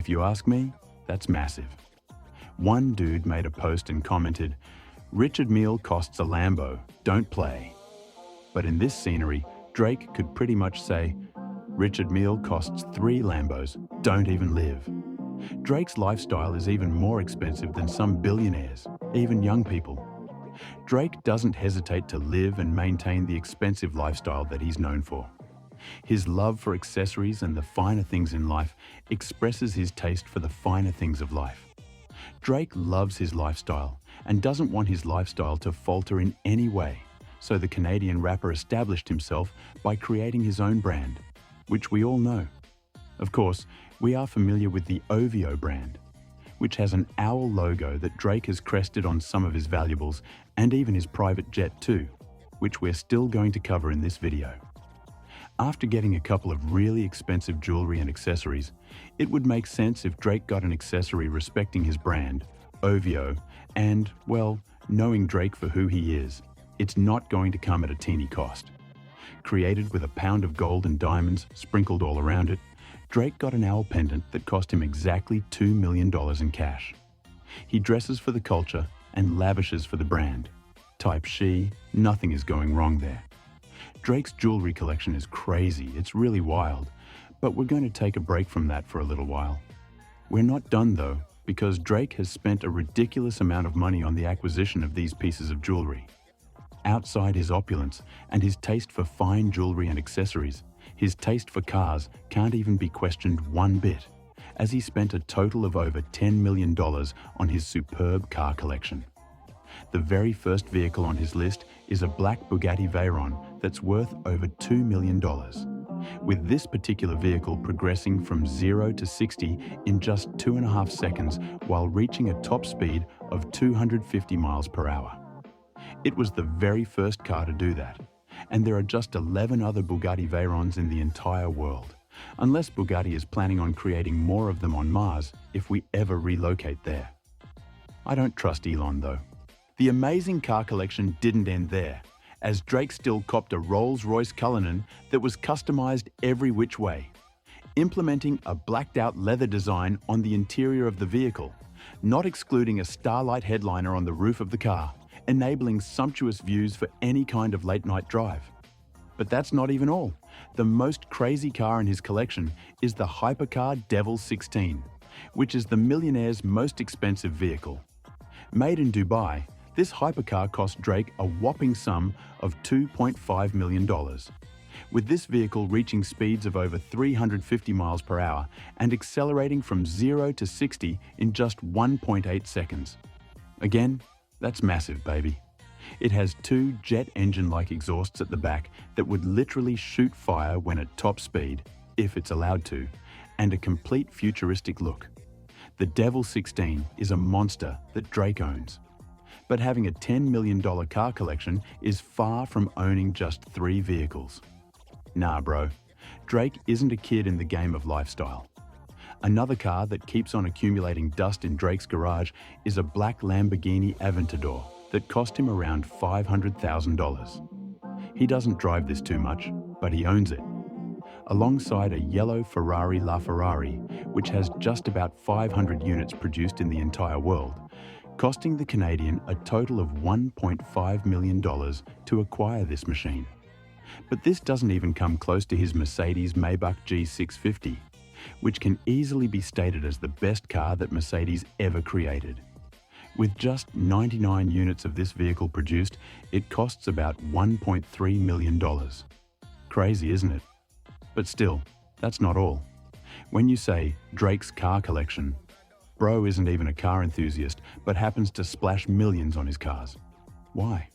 If you ask me, that's massive. One dude made a post and commented, "Richard Mille costs a Lambo, don't play." But in this scenery, Drake could pretty much say, "Richard Mille costs 3 Lambos, don't even live." Drake's lifestyle is even more expensive than some billionaires, even young people. Drake doesn't hesitate to live and maintain the expensive lifestyle that he's known for. His love for accessories and the finer things in life expresses his taste for the finer things of life. Drake loves his lifestyle and doesn't want his lifestyle to falter in any way, so the Canadian rapper established himself by creating his own brand, which we all know. Of course, we are familiar with the OVO brand, which has an owl logo that Drake has crested on some of his valuables and even his private jet too, which we're still going to cover in this video. After getting a couple of really expensive jewelry and accessories, it would make sense if Drake got an accessory respecting his brand, OVO, and, well, knowing Drake for who he is, it's not going to come at a teeny cost. Created with a pound of gold and diamonds sprinkled all around it, Drake got an owl pendant that cost him exactly $2 million in cash. He dresses for the culture and lavishes for the brand. Type she, nothing is going wrong there. Drake's jewelry collection is crazy, it's really wild, but we're going to take a break from that for a little while. We're not done though, because Drake has spent a ridiculous amount of money on the acquisition of these pieces of jewelry. Outside his opulence and his taste for fine jewelry and accessories, his taste for cars can't even be questioned one bit, as he spent a total of over $10 million on his superb car collection. The very first vehicle on his list is a black Bugatti Veyron that's worth over $2 million, with this particular vehicle progressing from 0 to 60 in just 2.5 seconds while reaching a top speed of 250 miles per hour. It was the very first car to do that, and there are just 11 other Bugatti Veyrons in the entire world, unless Bugatti is planning on creating more of them on Mars if we ever relocate there. I don't trust Elon though. The amazing car collection didn't end there, as Drake still copped a Rolls-Royce Cullinan that was customized every which way, implementing a blacked-out leather design on the interior of the vehicle, not excluding a starlight headliner on the roof of the car, enabling sumptuous views for any kind of late-night drive. But that's not even all. The most crazy car in his collection is the hypercar Devil 16, which is the millionaire's most expensive vehicle. Made in Dubai, this hypercar cost Drake a whopping sum of $2.5 million, with this vehicle reaching speeds of over 350 miles per hour and accelerating from 0 to 60 in just 1.8 seconds. Again, that's massive, baby. It has 2 jet engine-like exhausts at the back that would literally shoot fire when at top speed, if it's allowed to, and a complete futuristic look. The Devil 16 is a monster that Drake owns. But having a $10 million car collection is far from owning just 3 vehicles. Nah, bro. Drake isn't a kid in the game of lifestyle. Another car that keeps on accumulating dust in Drake's garage is a black Lamborghini Aventador that cost him around $500,000. He doesn't drive this too much, but he owns it. Alongside a yellow Ferrari LaFerrari, which has just about 500 units produced in the entire world, costing the Canadian a total of $1.5 million to acquire this machine. But this doesn't even come close to his Mercedes Maybach G650, which can easily be stated as the best car that Mercedes ever created. With just 99 units of this vehicle produced, it costs about $1.3 million. Crazy, isn't it? But still, that's not all. When you say Drake's car collection, bro isn't even a car enthusiast, but happens to splash millions on his cars. Why?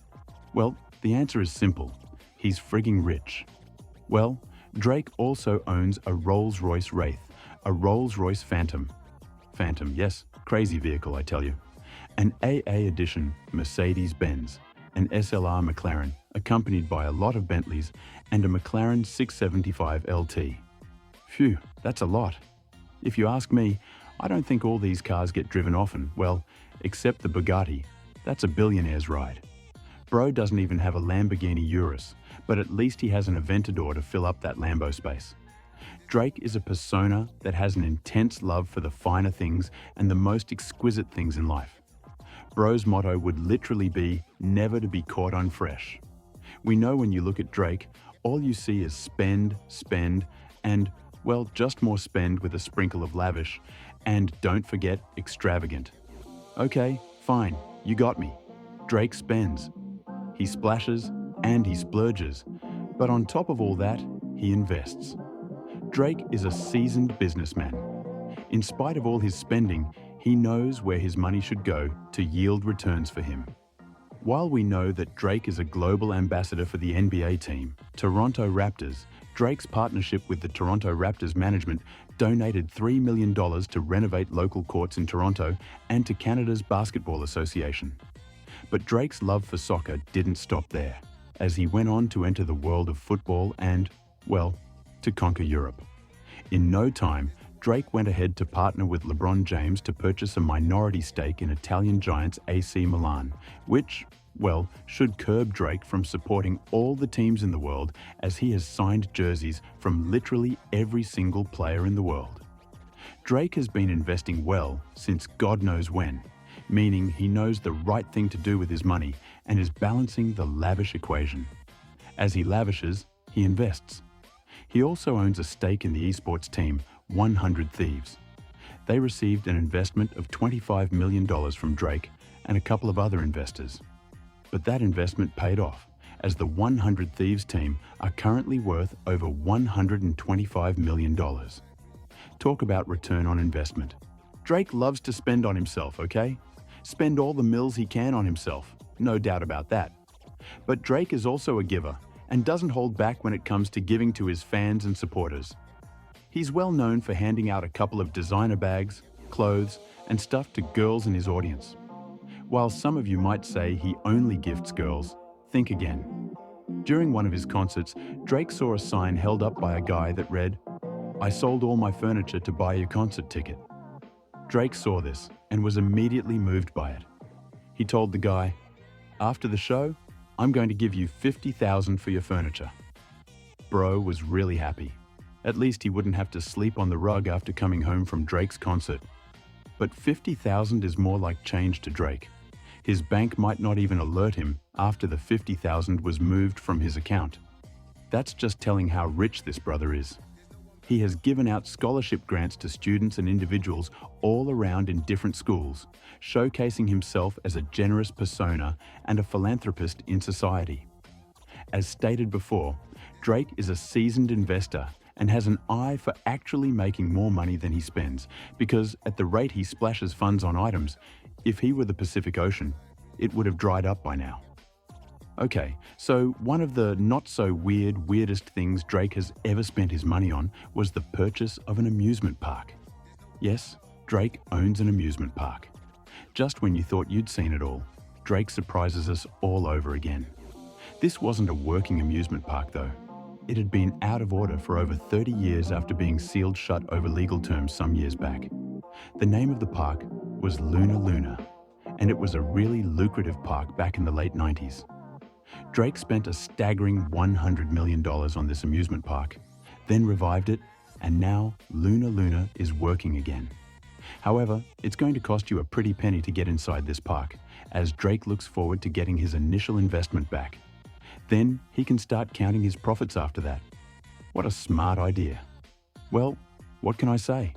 Well, the answer is simple. He's frigging rich. Well, Drake also owns a Rolls-Royce Wraith, a Rolls-Royce Phantom. Phantom, yes, crazy vehicle, I tell you. An AA edition Mercedes-Benz, an SLR McLaren, accompanied by a lot of Bentleys, and a McLaren 675 LT. Phew, that's a lot. If you ask me, I don't think all these cars get driven often, well, except the Bugatti. That's a billionaire's ride. Bro doesn't even have a Lamborghini Urus, but at least he has an Aventador to fill up that Lambo space. Drake is a persona that has an intense love for the finer things and the most exquisite things in life. Bro's motto would literally be, never to be caught unfresh. We know when you look at Drake, all you see is spend, spend, and, well, just more spend with a sprinkle of lavish, and don't forget extravagant. Okay, fine, you got me. Drake spends. He splashes and he splurges, but on top of all that, he invests. Drake is a seasoned businessman. In spite of all his spending, he knows where his money should go to yield returns for him. While we know that Drake is a global ambassador for the NBA team, Toronto Raptors, Drake's partnership with the Toronto Raptors management donated $3 million to renovate local courts in Toronto and to Canada's Basketball Association. But Drake's love for soccer didn't stop there, as he went on to enter the world of football and, well, to conquer Europe. In no time, Drake went ahead to partner with LeBron James to purchase a minority stake in Italian giants AC Milan, which, well, should curb Drake from supporting all the teams in the world, as he has signed jerseys from literally every single player in the world. Drake has been investing well since God knows when, meaning he knows the right thing to do with his money and is balancing the lavish equation. As he lavishes, he invests. He also owns a stake in the esports team 100 Thieves. They received an investment of $25 million from Drake and a couple of other investors. But that investment paid off, as the 100 Thieves team are currently worth over $125 million. Talk about return on investment. Drake loves to spend on himself, okay? Spend all the mills he can on himself, no doubt about that. But Drake is also a giver and doesn't hold back when it comes to giving to his fans and supporters. He's well known for handing out a couple of designer bags, clothes, and stuff to girls in his audience. While some of you might say he only gifts girls, think again. During one of his concerts, Drake saw a sign held up by a guy that read, "I sold all my furniture to buy your concert ticket." Drake saw this and was immediately moved by it. He told the guy, "After the show, I'm going to give you $50,000 for your furniture." Bro was really happy. At least he wouldn't have to sleep on the rug after coming home from Drake's concert. But $50,000 is more like change to Drake. His bank might not even alert him after the $50,000 was moved from his account. That's just telling how rich this brother is. He has given out scholarship grants to students and individuals all around in different schools, showcasing himself as a generous persona and a philanthropist in society. As stated before, Drake is a seasoned investor and has an eye for actually making more money than he spends, because at the rate he splashes funds on items, if he were the Pacific Ocean, it would have dried up by now. Okay, so one of the not-so-weirdest things Drake has ever spent his money on was the purchase of an amusement park. Yes, Drake owns an amusement park. Just when you thought you'd seen it all, Drake surprises us all over again. This wasn't a working amusement park, though. It had been out of order for over 30 years after being sealed shut over legal terms some years back. The name of the park was Luna Luna, and it was a really lucrative park back in the late 90s. Drake spent a staggering $100 million on this amusement park, then revived it, and now Luna Luna is working again. However, it's going to cost you a pretty penny to get inside this park, as Drake looks forward to getting his initial investment back. Then he can start counting his profits after that. What a smart idea. Well, what can I say?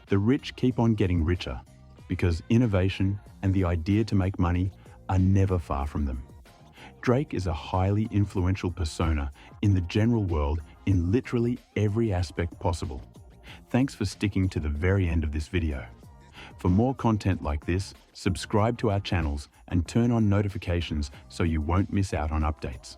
The rich keep on getting richer, because innovation and the idea to make money are never far from them. Drake is a highly influential persona in the general world in literally every aspect possible. Thanks for sticking to the very end of this video. For more content like this, subscribe to our channels and turn on notifications so you won't miss out on updates.